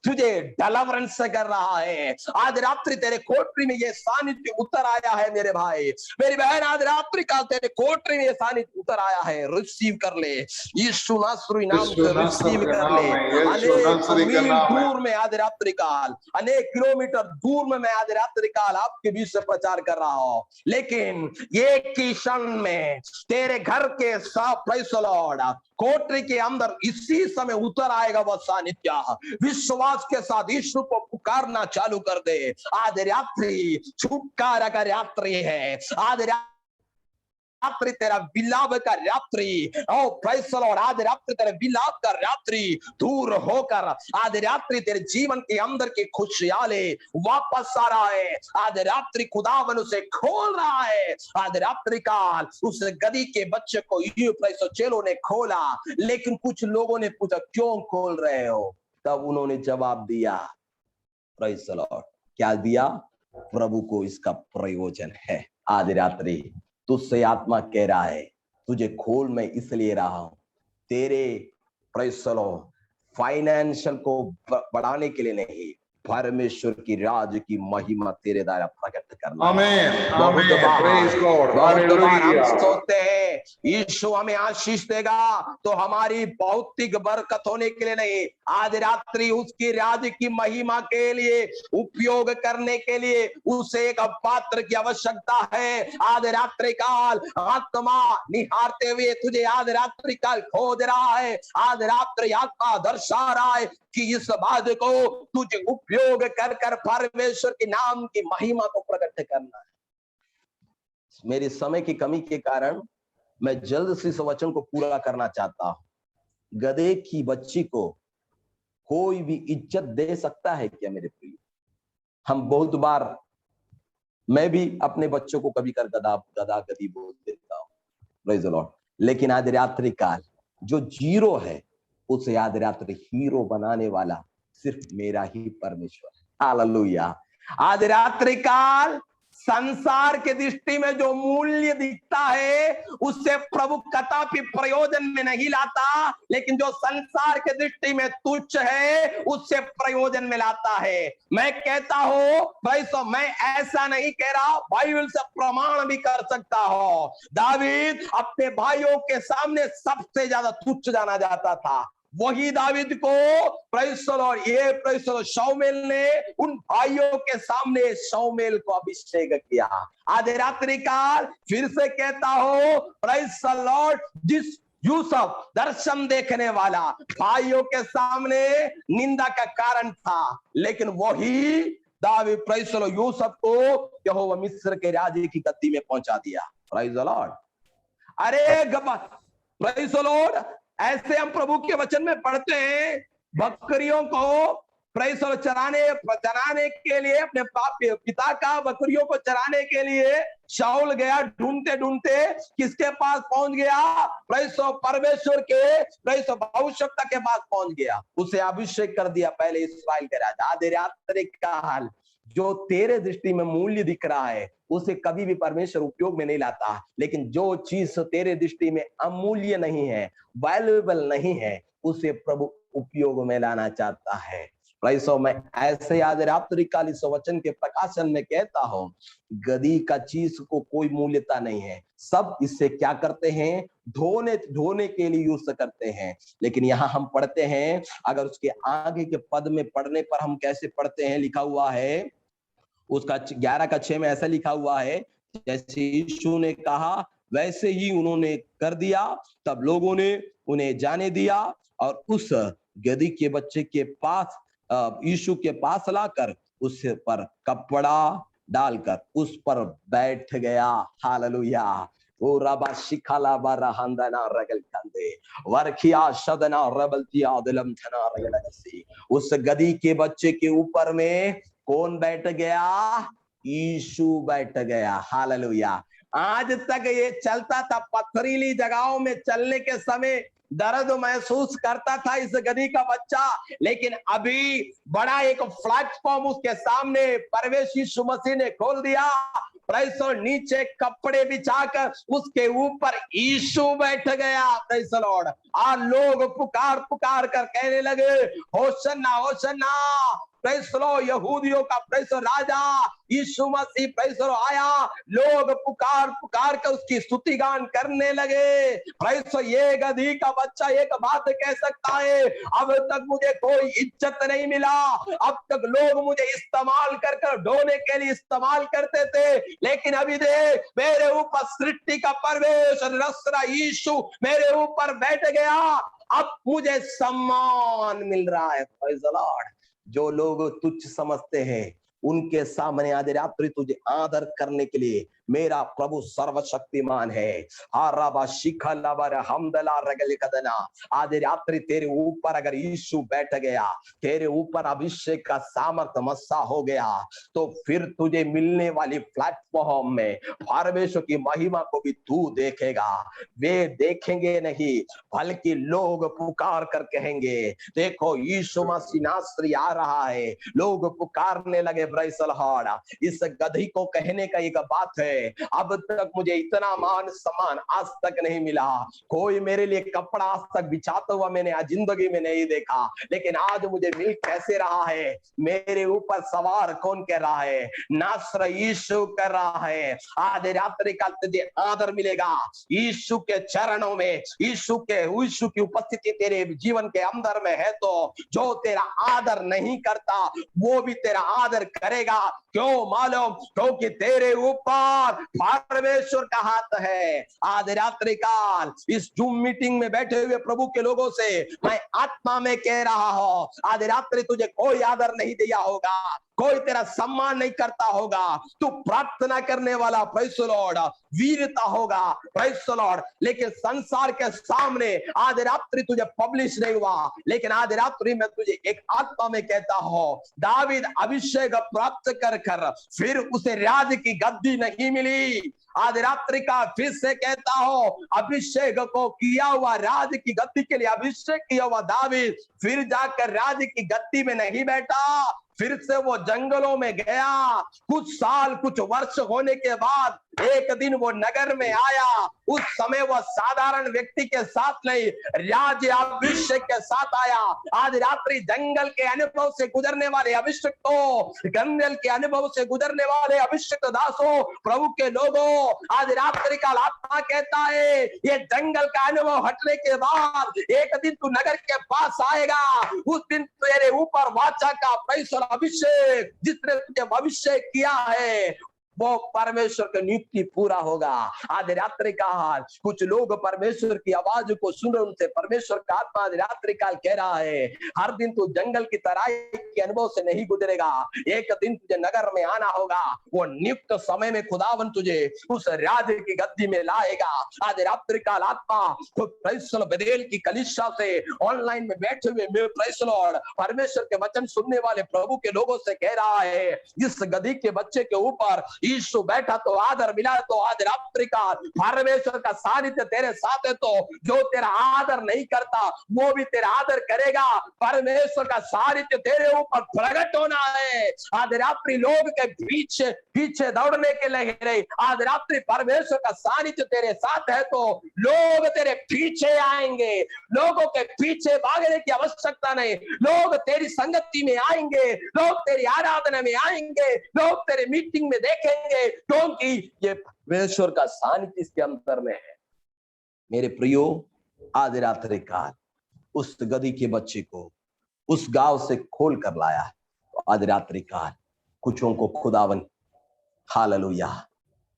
तुझे डिलीवरेंस कर रहा है। आज रात्रि तेरे कोठरी में ये सानिध्य उतर आया है मेरे भाई मेरी बहन, आज रात्रि का तेरे कोठरी में ये सानिध्य उतर आया है। रिसीव कर ले, यीशु नासरी नाम से रिसीव कर ले। अनेक मील दूर में आज रात्रि काल, अनेक किलोमीटर दूर में मैं आज रात्रि काल आपके बीच से प्रचार कर रहा हूं, लेकिन एक ही क्षण में तेरे घर के साथ प्रेज़ द लॉर्ड कोठरी के अंदर इसी समय उतर आएगा वह सानिध्य। विश्वास के साथ यीशु को पुकारना चालू कर दे। आज रात्रि छुटकारा का रात्रि है, आज रात्रि तेरा विलाप का रात्रि, ओ प्रेज़ द लॉर्ड, आज रात्रि तेरे विलाप का रात्रि दूर होकर आज रात्रि तेरे जीवन के अंदर की खुशहाली वापस आ रहा है। आज रात्रि खुदावन उसे खोल रहा है। आज रात्रि काल उस गधी के बच्चे को प्रेज़ चेलों ने खोला, लेकिन कुछ लोगों ने पूछा क्यों खोल रहे हो? तब उन्होंने जवाब दिया, प्रेज़ द लॉर्ड, क्या दिया? प्रभु को इसका प्रयोजन है। आज रात्रि तुझसे आत्मा कह रहा है, तुझे खोल मैं इसलिए रहा हूं, तेरे प्रेज़ द लॉर्ड फाइनेंशियल को बढ़ाने के लिए नहीं, परमेश्वर की राज की महिमा तेरे द्वारा प्रकट करना। आमीन आमीन, प्रेज़ गॉड, हम सोचते हैं यीशु हमें आशीष देगा तो हमारी भौतिक बरकत होने के लिए नहीं, आज रात्रि उसकी राज की महिमा के लिए उपयोग करने के लिए उसे एक पात्र की आवश्यकता है। आज रात्रि काल आत्मा निहारते हुए तुझे आज रात्रि काल खोज रहा है। आज रात्रि आत्मा दर्शा रहा है कि इस बात को तुझे उपयोग कर कर परमेश्वर के नाम की महिमा को प्रकट करना है। मेरे समय की कमी के कारण मैं जल्द से इस वचन को पूरा करना चाहता हूं। गधे की बच्ची को कोई भी इज्जत दे सकता है क्या मेरे प्रिय? हम बहुत बार, मैं भी अपने बच्चों को कभी कर गधा गधी बोल देता हूं, प्रेज़ द लॉर्ड, लेकिन आज रात्रि काल जो जीरो है उसे आज रात्रि हीरो बनाने वाला सिर्फ मेरा ही परमेश्वर है। हालेलुया। आज रात्रि काल संसार के दृष्टि में जो मूल्य दिखता है उससे प्रभु कदापि प्रयोजन में नहीं लाता, लेकिन जो संसार के दृष्टि में तुच्छ है उससे प्रयोजन में लाता है। मैं कहता हूं भाई, तो मैं ऐसा नहीं कह रहा, बाइबल से प्रमाण भी कर सकता हूं। दावीद अपने भाइयों के सामने सबसे ज्यादा तुच्छ जाना जाता था, वही दावीद को प्रेज़ द लॉर्ड, ये प्रेज़ द लॉर्ड शमूएल ने उन भाइयों के सामने शमूएल को अभिषेक किया। आज रात्रि काल फिर से कहता हूं प्रेज़ द लॉर्ड, जिस यूसुफ दर्शन देखने वाला भाइयों के सामने निंदा का कारण था, लेकिन वही David praise the Lord Yusuf को यहोवा मिस्र के राजे की गद्दी में पहुंचा दिया। Praise the Lord. अरे प्रेज़ द लॉर्ड, ऐसे हम प्रभु के वचन में पढ़ते हैं, बकरियों को प्रेज़ चराने के लिए अपने पिता का बकरियों को चराने के लिए शाऊल गया, ढूंढते ढूंढते किसके पास पहुंच गया? प्रेज़ परमेश्वर के प्रेज़ भविष्यवक्ता के पास पहुंच गया, उसे अभिषेक कर दिया पहले इस्राएल के राजा। आज रात्रि का हाल, जो तेरे दृष्टि में मूल्य दिख रहा है उसे कभी भी परमेश्वर उपयोग में नहीं लाता, लेकिन जो चीज तेरे दृष्टि में अमूल्य नहीं है, वैल्यूएबल नहीं है, उसे प्रभु उपयोग में लाना चाहता है। प्राइसो मैं ऐसे आज रात्रि काल इस वचन के प्रकाशन में कहता हूँ, गदी का चीज को कोई मूल्यता नहीं है। सब इससे क्या करते हैं, ढोने के लिए यूज करते हैं। लेकिन यहाँ हम पढ़ते हैं, अगर उसके आगे के पद में पढ़ने पर हम कैसे पढ़ते हैं, लिखा हुआ है उसका 11:6 में ऐसा लिखा हुआ है, जैसे यीशु ने कहा वैसे ही उन्होंने कर दिया, तब लोगों ने उन्हें जाने दिया और उस गधी के बच्चे के पास यीशु के पास लाकर उस पर कपड़ा डालकर उस पर बैठ गया। हालेलुया। ओ रबा शिखाला बरहंदना रगल कंदे वरखिया शदना रबलतिया दिलम थना रगलसी। उस गधी के बच्चे के ऊपर में कौन बैठ गया? यीशु बैठ गया। हालेलुया। आज तक ये चलता था, पथरीली जगहों में चलने के समय दर्द महसूस करता था इस गधी का बच्चा, लेकिन अभी बड़ा एक प्लेटफॉर्म उसके सामने परवेश यीशु मसीह ने खोल दिया। प्रेस और नीचे कपड़े बिछाकर उसके ऊपर यीशु बैठ गया। Press Lord. और लोग पुकार पुकार कर कहने लगे, होशन्ना होशन्ना। प्रेस लो, यहूदियों का प्रेस राजा यीशु मसीह प्रेस आया। लोग पुकार पुकार कर उसकी स्तुति गान करने लगे। प्रेस ये गधी का बच्चा एक बात कह सकता है, अब तक मुझे कोई इज्जत नहीं मिला, अब तक लोग मुझे इस्तेमाल कर कर ढोने के लिए इस्तेमाल करते थे, लेकिन अभी देख मेरे ऊपर सृष्टि का परमेश्वर नसरा यीशु मेरे ऊपर बैठ गया, अब मुझे सम्मान मिल रहा है। Praise the Lord. जो लोग तुच्छ समझते हैं उनके सामने आज रात्रि तुझे आदर करने के लिए मेरा प्रभु सर्वशक्तिमान है। आज रात्रि तेरे ऊपर अगर यीशु बैठ गया, तेरे ऊपर अभिषेक का सामर्थ्य मस्सा हो गया, तो फिर तुझे मिलने वाली प्लेटफॉर्म में परमेश्वर की महिमा को भी तू देखेगा। वे देखेंगे नहीं, बल्कि लोग पुकार कर कहेंगे, देखो यीशु मसीह नासरी आ रहा है। लोग पुकारने लगे। Praise the Lord. इस गधी को कहने का एक बात है, अब तक मुझे इतना मान सम्मान आज तक नहीं मिला, कोई मेरे लिए कपड़ा आज तक बिछाता हुआ मैंने आज जिंदगी में नहीं देखा, लेकिन आज मुझे मिल कैसे रहा है? मेरे ऊपर सवार कौन कर रहा है? नासर यीशु कर रहा है। आज रात्रि का तुझे आदर मिलेगा यीशु के चरणों में। यीशु की उपस्थिति तेरे जीवन के अंदर में है, तो जो तेरा आदर नहीं करता वो भी तेरा आदर करेगा। क्यों मालूम? क्योंकि तेरे ऊपर परमेश्वर का हाथ है। आज रात्रि काल इस जूम मीटिंग में बैठे हुए प्रभु के लोगों से मैं आत्मा में कह रहा हूं, आज रात्रि तुझे कोई आदर नहीं दिया होगा, कोई तेरा सम्मान नहीं करता होगा, तू प्रार्थना करने वाला प्रेज़ द लॉर्ड वीरता होगा, प्रेज़ द लॉर्ड, लेकिन संसार के सामने आज रात्रि तुझे पब्लिश नहीं हुआ। लेकिन आज रात्रि में तुझे एक आत्मा में कहता हूं, दावीद अभिषेक प्राप्त कर फिर उसे राज की गद्दी नहीं मिली। आज रात्रि का फिर से कहता हूं, अभिषेक को किया हुआ राज की गद्दी के लिए अभिषेक किया हुआ दावीद फिर जाकर राज की गद्दी में नहीं बैठा, फिर से वो जंगलों में गया। कुछ साल कुछ वर्ष होने के बाद एक दिन वो नगर में आया। उस समय वो साधारण व्यक्ति के साथ नहीं, राज अभिषेक के साथ आया। आज रात्रि जंगल के अनुभव से गुजरने वाले अभिषेक तो जंगल के अनुभव से गुजरने वाले अभिषेक दासों, प्रभु के लोगों, आज रात्रि का आत्मा कहता है, ये जंगल का अनुभव हटने के बाद एक दिन तू नगर के पास आएगा। उस दिन तेरे ऊपर वाचा का पैसा अभिषेक, जिसने तुझे अभिषेक किया है, वो परमेश्वर की नियुक्ति पूरा होगा। आज रात्रि काल कुछ लोग परमेश्वर की आवाज को सुन रहे, उनसे परमेश्वर का आत्मा आज रात्रि काल कह रहा है, हर दिन तू जंगल की तराई के अनुभव से नहीं गुजरेगा, एक दिन तुझे नगर में आना होगा। वो नियुक्त समय में खुदावन तुझे उस राज की गद्दी में लाएगा। आज रात्रि काल आत्मा बदेल की कलीसिया से ऑनलाइन में बैठे हुए प्रेज़ द लॉर्ड परमेश्वर के वचन सुनने वाले प्रभु के लोगों से कह रहा है, इस गधी के बच्चे के ऊपर यीशु बैठा तो आदर मिला, तो आज रात्रि काल परमेश्वर का सानिध्य तेरे साथ है, तो जो तेरा आदर नहीं करता वो भी तेरा आदर करेगा। परमेश्वर का सानिध्य तेरे ऊपर प्रकट होना है। आज रात्रि लोग के पीछे पीछे दौड़ने के लिए नहीं, आज रात्रि परमेश्वर का सानिध्य तेरे साथ है तो लोग तेरे पीछे आएंगे। लोगों के पीछे भागने की आवश्यकता नहीं, लोग तेरी संगति में आएंगे, लोग तेरी आराधना में आएंगे, लोग तेरे मीटिंग में देखेंगे, क्योंकि ये परमेश्वर का सानिध्य इसके अंदर में है। मेरे प्रियो, आज रात्रि काल उस गधी के बच्चे को उस गांव से खोल कर लाया। तो आज रात्रि काल कुछों को खुदावन हालेलुया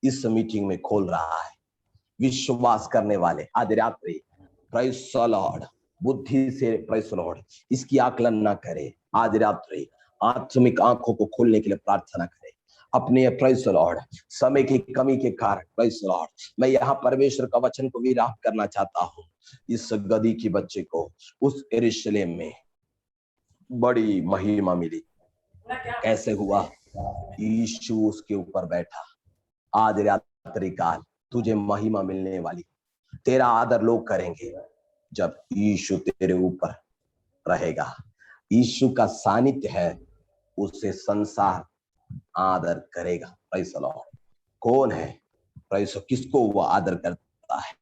इस मीटिंग में खोल रहा है। विश्वास करने वाले आज रात्रि प्रेज़ द लॉर्ड बुद्धि से प्रेज़ द लॉर्ड इसकी आकलन ना करे। आज रात्रि आत्मिक आंखों को खोलने के लिए प्रार्थना करें अपने। प्रेज़ द लॉर्ड समय की कमी के कारण प्रेज़ द लॉर्ड मैं यहाँ परमेश्वर का वचन को विराम करना चाहता हूँ। इस गधी के बच्चे को उस यरूशलेम में बड़ी महिमा मिली। कैसे हुआ? यीशु उसके ऊपर बैठा। आज रात्रि काल तुझे महिमा मिलने वाली, तेरा आदर लोग करेंगे जब यीशु तेरे ऊपर रहेगा। यीशु का सानिध्य है, उसे संसार आदर करेगा। Praise the Lord. कौन है? प्रेज़, किसको वो आदर करता है?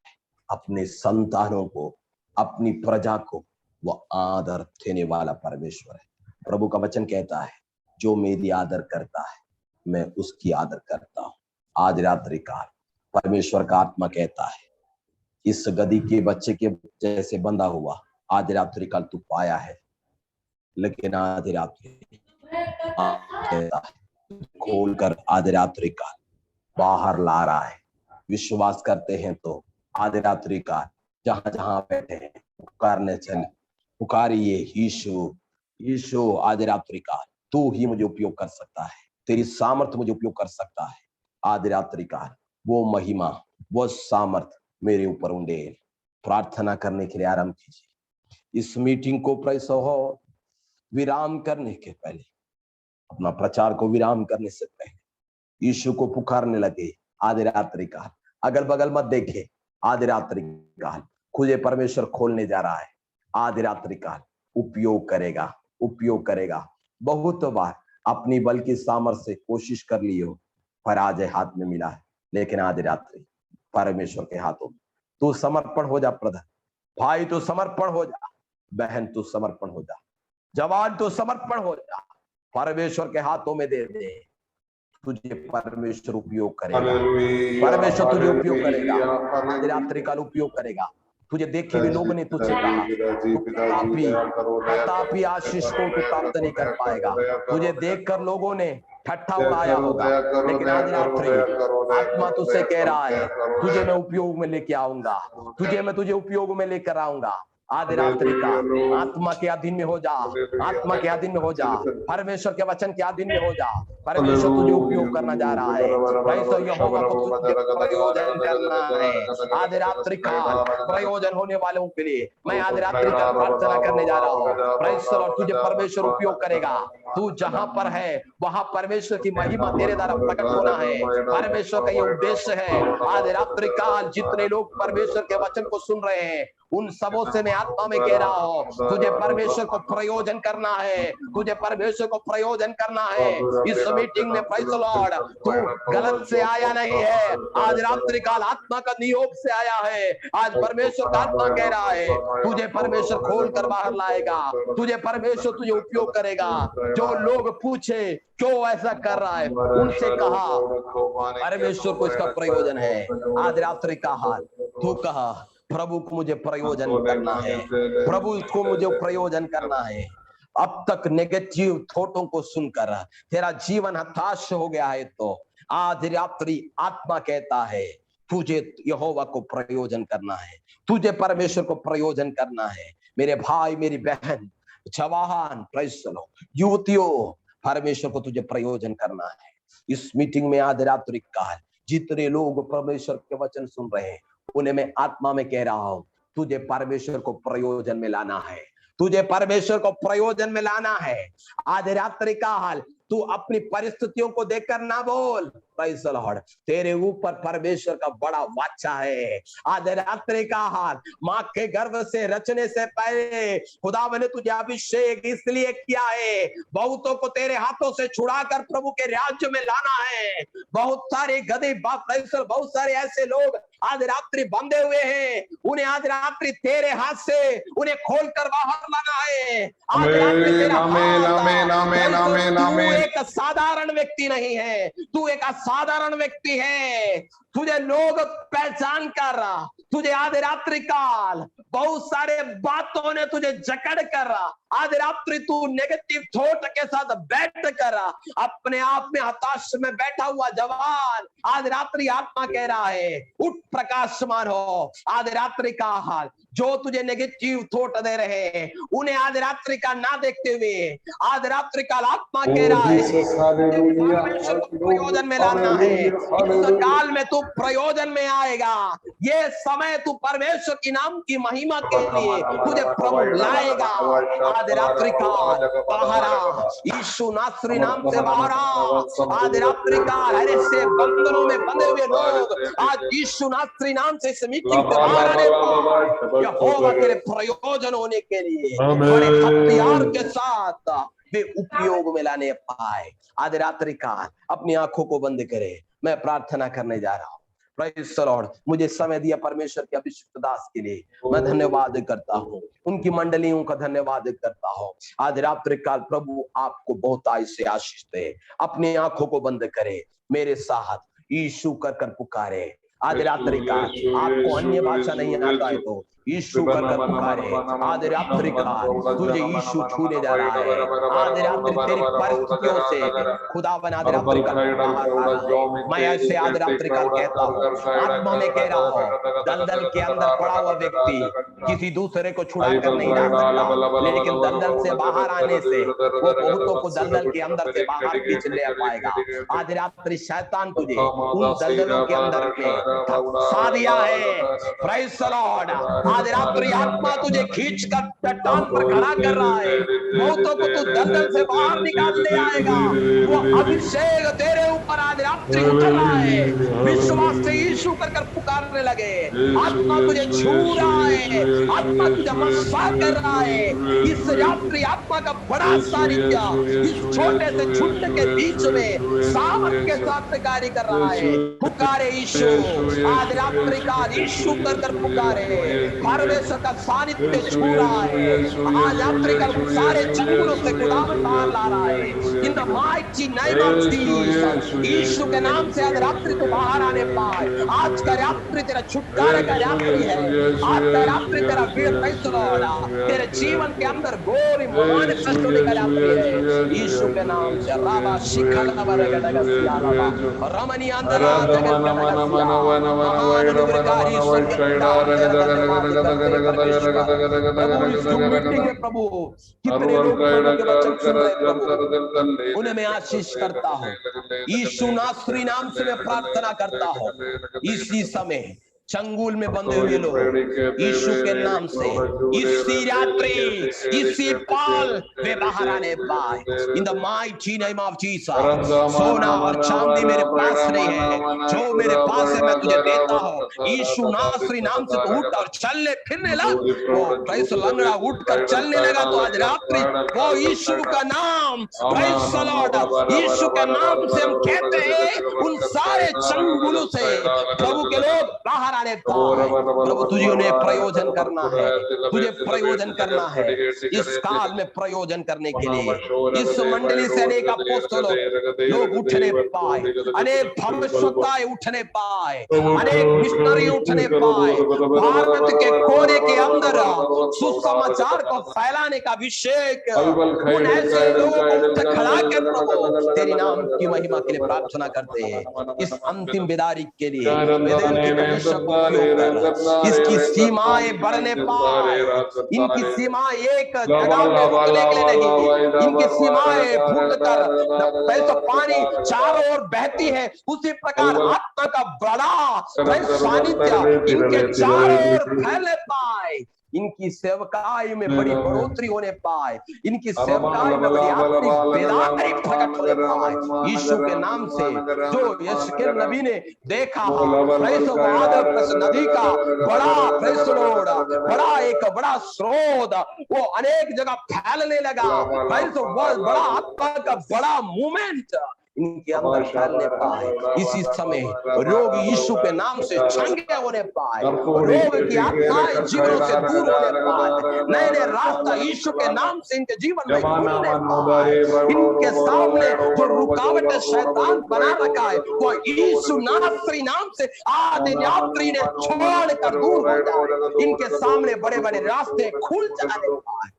अपने संतानों को, अपनी प्रजा को वो आदर देने वाला परमेश्वर है। प्रभु का वचन कहता है जो मेरी आदर करता है मैं उसकी आदर करता हूं। आज रात्रि काल परमेश्वर का आत्मा कहता है इस गधी के बच्चे के जैसे बंधा हुआ आज रात्रि काल तू पाया है, लेकिन आज रात्रि खोल कर आज रात्रि काल बाहर ला रहा है। विश्वास करते हैं तो आज रात्रि काल जहां जहां बैठे हैं पुकारने चले, पुकारिए यीशु यीशु। आज रात्रि काल तू ही मुझे उपयोग कर सकता है, तेरी सामर्थ मुझे उपयोग कर सकता है। आज रात्रि काल वो महिमा वो सामर्थ मेरे ऊपर उंडेल। प्रार्थना करने के लिए आरंभ कीजिए। इस मीटिंग को प्रेज़ हो विराम करने के पहले, अपना प्रचार को विराम करने से पहले यीशु को पुकारने लगे। आज रात्रि काल अगल बगल मत देखे। आज रात्रि काल खुदे परमेश्वर खोलने जा रहा है। आज रात्रि काल उपयोग करेगा, उपयोग करेगा। बहुत बार अपनी बल की सामर्थ्य से कोशिश कर ली हो पर आज हाथ में मिला है, लेकिन आज रात्रि परमेश्वर के हाथों में तू समर्पण हो जा। ब्रदर भाई तू समर्पण हो जा, बहन तू समर्पण हो जा, जवान तू समर्पण हो जा। परमेश्वर के हाथों में दे दे, तुझे परमेश्वर उपयोग करेगा। परमेश्वर तुझे उपयोग करेगा। आज रात्रि काल उपयोग करेगा। तुझे देखे भी लोगों ने तुझसे कहा तथापि आशीष को तू प्राप्त नहीं कर पाएगा। तुझे देखकर लोगों ने ठट्ठा उड़ाया होगा, लेकिन आज रात्रि आत्मा तुझसे कह रहा है तुझे मैं उपयोग में लेके आऊंगा, तुझे उपयोग में लेकर आऊंगा। आज रात्रि का आत्मा के अधीन में हो जा, आत्मा के अधीन में हो जा, परमेश्वर के वचन के अधीन में हो जा। परमेश्वर तुझे उपयोग करना जा रहा है। यहोवा को तुझे प्रयोजन करना है। आज रात्रि का प्रयोजन होने वालों के लिए मैं आज रात्रि का प्रार्थना करने जा रहा हूँ। परमेश्वर और तुझे परमेश्वर उपयोग करेगा। तू जहां पर है वहां परमेश्वर की महिमा तेरे द्वारा प्रकट होना है। परमेश्वर का ये उद्देश्य है। आज रात्रि काल जितने लोग परमेश्वर के वचन को सुन रहे हैं उन सबों से मैं आत्मा में कह रहा हूं तुझे परमेश्वर को प्रयोजन करना है, तुझे परमेश्वर को प्रयोजन करना है। इस मीटिंग में प्रेज़ द लॉर्ड तू गलत से आया नहीं है, आज रात्रि काल आत्मा का नियोग से आया है। आज परमेश्वर का आत्मा कह रहा है तुझे परमेश्वर खोल कर बाहर लाएगा, तुझे परमेश्वर तुझे उपयोग करेगा। जो लोग पूछे क्यों ऐसा कर रहा है, उनसे कहा परमेश्वर को इसका प्रयोजन है। आज रात्रि का हाल तू कहा प्रभु को मुझे प्रयोजन करना है, प्रभु को मुझे प्रयोजन करना है। अब तक नेगेटिव थॉटों को सुनकर तेरा जीवन हताश हो गया है तो आज रात्रि आत्मा कहता है तुझे यहोवा को प्रयोजन करना है, तुझे परमेश्वर को प्रयोजन करना है। मेरे भाई मेरी बहन जवान प्रेज़ द लॉर्ड युवतियों परमेश्वर को तुझे प्रयोजन करना है। इस मीटिंग में आज रात्रि काल जितने लोग परमेश्वर के वचन सुन रहे हैं उन्हें मैं आत्मा में कह रहा हूं तुझे परमेश्वर को प्रयोजन में लाना है, तुझे परमेश्वर को प्रयोजन में लाना है। आज रात्रि का हाल तू अपनी परिस्थितियों को देखकर ना बोल। प्राइज द लॉर्ड, तेरे ऊपर परमेश्वर का बड़ा वाचा है। आज रात्रि का हाल, मां के गर्भ से रचने से पहले खुदा ने तुझे अभिषेक इसलिए किया है, बहुतों को तेरे हाथों से छुड़ाकर प्रभु के राज्य में लाना है। बहुत सारे गधे बहुत सारे ऐसे लोग आज रात्रि बंधे हुए हैं, उन्हें आज रात्रि तेरे हाथ से उन्हें खोलकर बाहर लाना है। आज रात्रि तेरा तू एक साधारण व्यक्ति नहीं है, तू एक असाधारण व्यक्ति है। तुझे लोग पहचान कर, तुझे आज रात्रि काल बहुत सारे बातों ने तुझे जकड़ कर, आज रात्रि तू नेगेटिव थॉट के साथ बैठ कर अपने आप में हताश में बैठा हुआ जवान, आज रात्रि आत्मा कह रहा है उठ प्रकाशमान हो। आज रात्रि का हाल, जो तुझे नेगेटिव थॉट दे रहे हैं उन्हें आज रात्रि का ना देखते हुए आज रात्रि काल आत्मा कह रहा है परमेश्वर को प्रयोजन में लाना है। इस काल में तू प्रयोजन में आएगा, ये समय तू परमेश्वर की नाम की महिमा के लिए तुझे प्रभु लाएगा। आज रात्रि काल बाहर आ, यीशु नासरी नाम से बाहर आ। आज रात्रि काल ऐसे बंधनों में बंधे हुए लोग आज यीशु नासरी नाम से इस मीटिंग से बाहर आने पाए, यहोवा तेरे प्रयोजन होने के लिए बड़े हथियार के साथ वे उपयोग में लाने पाए। आज रात्रि काल अपनी आंखों को बंद करे, मैं प्रार्थना करने जा रहा हूँ। प्रेज़ द लॉर्ड, मुझे समय दिया परमेश्वर के अभिषिक्त दास के लिए मैं धन्यवाद करता हूँ, उनकी मंडलियों का धन्यवाद करता हूँ। आज रात्रि काल प्रभु आपको बहुत ऐसे आशीष दे। अपनी आंखों को बंद करे, मेरे साथ यीशु कर कर पुकारे। आज रात्रि काल आपको अन्य भाषा नहीं आता है तो यीशु कर कर पुकारे। आज रात्रि काल तुझे यीशु छूने जा रहा है। आज रात्रि तेरी परिस्थितियों से खुदा बना दे रात्रि काल मैं ऐसे आज रात्रि काल कहता हूँ, आत्मा में कह रहा हूँ, दलदल के अंदर पड़ा हुआ व्यक्ति किसी दूसरे को छुड़ा कर नहीं जा सकता, लेकिन दलदल से बाहर आने से वो बहुतों को दलदल के अंदर से बाहर खींच ले पाएगा। आज रात्रि शैतान तुझे उन दलदलों के अंदर में फंसा दिया है। प्रेज़ द लॉर्ड, आज रात्रि आत्मा तुझे खींच कर चट्टान पर खड़ा कर रहा है, बहुतों को तू दलदल से बाहर निकाल ले आएगा। वो अभिषेक तेरे ऊपर आज रात्रि उतर रहा है। विश्वास से यीशु कर कर पुकारने लगे। आत्मा तुझे छू रहा है, आत्मा तुझे मसा कर रहा है। इस रात्रि आत्मा का बड़ा सानिध्य इस छोटे से झुंड के बीच में सामर्थ के साथ कार्य कर रहा है। पुकारे यीशु, आज रात्रि का यीशु कर कर पुकारे। परमेश्वर का सानिध्य छू रहा है। आज रात्रि का सारे चंगुलों से खुदावन बाहर ला रहा है। In the mighty name of Jesus, Yeshu के नाम से आज रात्रि तो बाहर आने पाए। आज का रात्रि तेरा छुटकारे का रात्रि है। आज का रात्रि तेरा प्रेज़ द लॉर्ड, तेरे जीवन के अंदर गोरी मैनिफेस्ट होने का रात्रि है। यीशु के नाम से राबा शिखला बरगडगा सियाला रमनी अंदर प्रभु कितने लोग उन्हें मैं आशीष करता हूँ। यीशु नासरी नाम से मैं प्रार्थना करता हूँ, इसी समय चंगुल में बंधे हुए लोग यीशु के नाम से इसी रात्रि इसी पल वे बाहर आने पाए। इन the mighty name of Jesus. सोना और चांदी मेरे पास नहीं है, जो मेरे पास है मैं तुझे देता हूँ। यीशु नासरी नाम से तो उठ और चलने फिरने लग। वो प्रेज़ लंगड़ा उठकर चलने लगा तो आज रात्रि वो यीशु का नाम, प्रेज़ द लॉर्ड, यीशु के नाम से हम कहते हैं उन सारे चंगुलों से प्रभु के लोग बाहर आने पाए। प्रभु तुझे उन्हें प्रयोजन करना है, तुझे प्रयोजन करना है। इस काल में प्रयोजन करने के लिए इस मंडली से अनेक अपोस्तलों लोग उठने पाए, अनेक भविष्यवक्ताएं उठने पाए, अनेक मिशनरी उठने पाए। भारत के कोने के अंदर सुसमाचार को फैलाने का अभिषेक उन ऐसे लोगों को उठ खड़ा कर प्रभु तेरे नाम की महिमा के लिए प्रार्थना करते हैं। इस अंतिम बेदारी के लिए इसकी सीमाएं बढ़ने पाए, इनकी सीमाएं एक जगह में रुकने के लिए नहीं, इनकी सीमाएं फूटकर तो पानी चारों ओर बहती है, उसी प्रकार आत्मा का बड़ा सानिध्य इनके चारों ओर फैलने पाए। इनकी सेवकाई में बड़ी बढ़ोतरी होने पाए, इनकी सेवकाई में बड़ी आत्मिक बेदारी प्रकट होने पाए यीशु के नाम से। जो यशकेल नबी ने देखा नदी का बड़ा एक बड़ा स्रोत वो अनेक जगह फैलने लगा, बड़ा आत्मा का बड़ा मूवमेंट इनके अंदर फैलने पाए। इसी समय रोग यीशु के नाम से चंगे होने पाए, रोग की आत्माएं जीवनों से दूर होने पाए, नए नए रास्ता यीशु के नाम से इनके जीवन में खुलने पाए। इनके सामने जो रुकावट शैतान बना रखा है वो यीशु नासरी नाम से आदि यात्री ने छोड़कर दूर हो जाए। इनके सामने बड़े बड़े रास्ते खुल जाने पाए।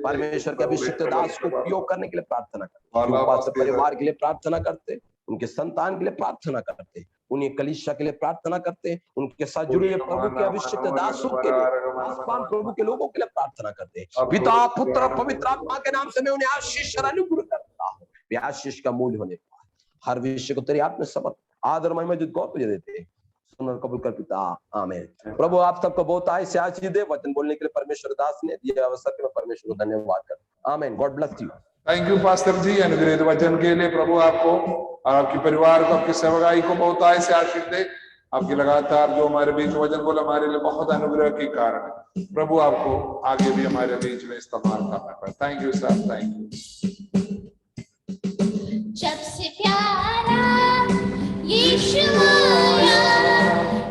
परमेश्वर के अभिषिक्त दास को उपयोग करने के लिए प्रार्थना करते, परिवार के लिए प्रार्थना करते, उनके संतान के लिए प्रार्थना करते, उन्हें कलीसिया के लिए प्रार्थना करते, उनके साथ जुड़े हुए प्रभु के अभिषिक्त दासों के लिए, आसमान प्रभु के लोगों के लिए प्रार्थना करते। पिता पुत्र पवित्र आत्मा के नाम से मैं उन्हें आशीष और अनुग्रह करता हूँ, वे आशीष का मूल्य होने पाए। हर विषय को तेरी आत्मा समर्थ आदर महिमा तुझको तुझे देते हैं, सुन कबूल कर पिता, आमीन। प्रभु आप सबको बहुत आय से आशीष दे। वचन बोलने के लिए परमेश्वर दास ने दिए अवसर के लिए परमेश्वर को धन्यवाद करता हूं, आमीन। God bless you. Thank you pastor ji अनुग्रहित वचन के लिए। प्रभु आपको और आपके परिवार को, आपकी सेवकाई को बहुत आय से आशीष दे। आपकी लगातार जो हमारे बीच वचन बोला हमारे लिए बहुत अनुग्रह के कारण है। प्रभु आपको आगे भी हमारे बीच में इस्तेमाल करना पाए। Thank you sir, thank you. जब से प्यारा यीशु आया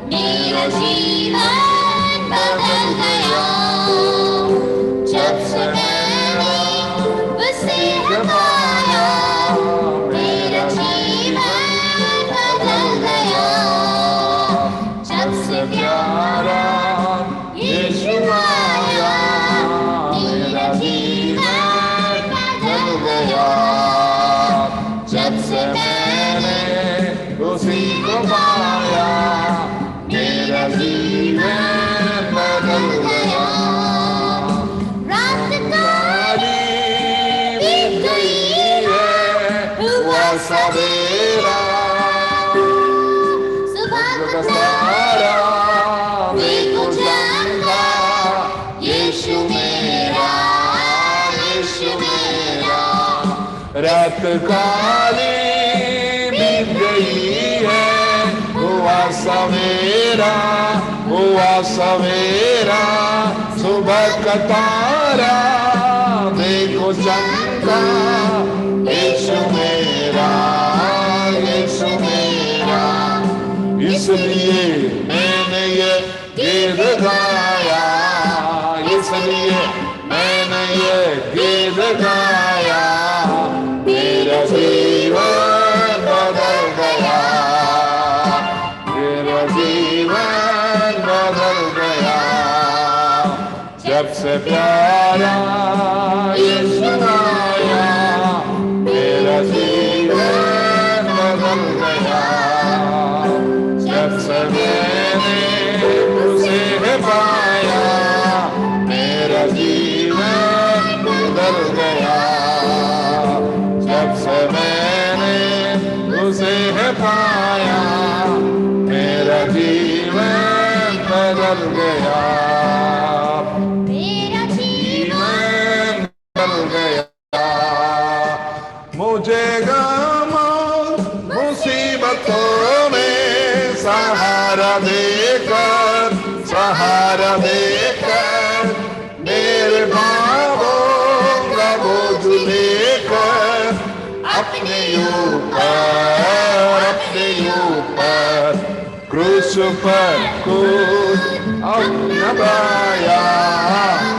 मेरा जीवन बदल गया, जब से मैंने उसे पाया मेरा जीवन बदल गया, जब से प्यारा यीशु आया मेरा जीवन बदल गया, जब से मैंने उसी को पाया मेरा जीवन बदल गया। रात काली बीत गई है, हुआ सवेरा, सुबह का तारा देखो चमका, यीशु मेरा, यीशु मेरा। रात काली बीत गई है, हुआ सवेरा, हुआ सवेरा, सुबह का तारा देखो चमका, यीशु मेरा, यीशु मेरा। इसलिए मैंने ये गीत गाया, इसलिए मैंने ये गीत गाया, मेरा जीवन बदल गया, मेरा जीवन बदल गया, जब से प्यारा यीशु आया मेरा जीवन बदल गया, जब से मैंने उसे पाया मेरा जीवन बदल गया, जब से मैंने उसे पाया मेरा जीवन बदल गया, मेरा जीवन बदल गया। मुझे गमों मुसीबतों में सहारा देकर, सहारा देकर, मेरे भावों का बोझ लेकर अपने ऊपर, अपने ऊपर क्रूस पर कूद अपना बहाया,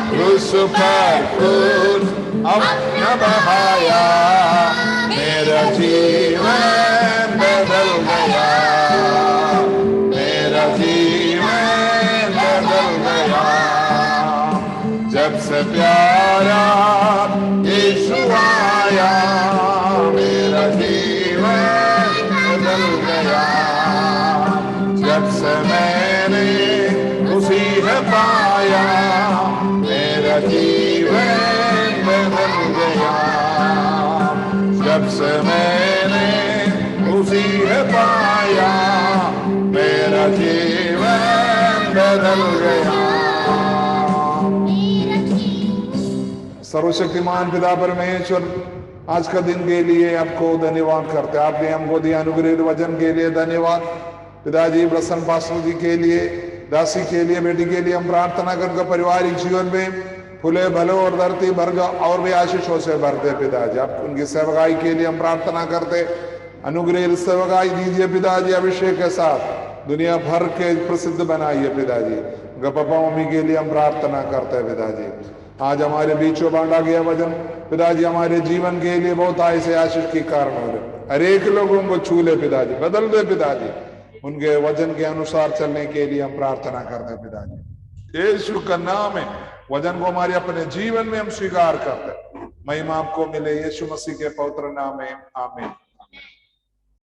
क्रूस पर कूद अपना बहाया, मेरा जीवन बदल गया, मेरा जीवन बदल गया, जब से प्यारा यीशु आया मेरा जीवन बदल गया, जब से मैंने उसी है पाया मेरा जीवन बदल गया, जब से मैंने उसी है पाया मेरा बदल गया। सर्वशक्तिमान पिता परमेश्वर, आज का दिन के लिए आपको धन्यवाद करते हैं। आपने हमको दिया अनुग्रहित वचन के लिए धन्यवाद। पिताजी प्रसन्न पास्टर जी के लिए, दासी के लिए, बेटी के लिए हम प्रार्थना कर पारिवारिक जीवन में फूले भलो और धरती भर और भी आशीषों से भरते पिताजी। आप उनकी सेवकाई के लिए हम प्रार्थना करते, अनुग्रहित सेवकाई दीजिए पिताजी, अभिषेक के साथ दुनिया भर के प्रसिद्ध बनाइए पिताजी। पापा मम्मी के लिए हम प्रार्थना करते हैं पिताजी। आज हमारे बीचों बांटा गया वचन पिताजी हमारे जीवन के लिए बहुत ऐसे आशीष के कारण हो रहे, हर एक लोगों को छू ले पिताजी, बदल दे पिताजी। उनके वचन के अनुसार चलने के लिए हम प्रार्थना करते हैं पिताजी। यीशु का नाम है, वचन को हमारे अपने जीवन में हम स्वीकार करते हैं। महिमा आपको मिले यीशु मसीह के पवित्र नाम में, आमीन।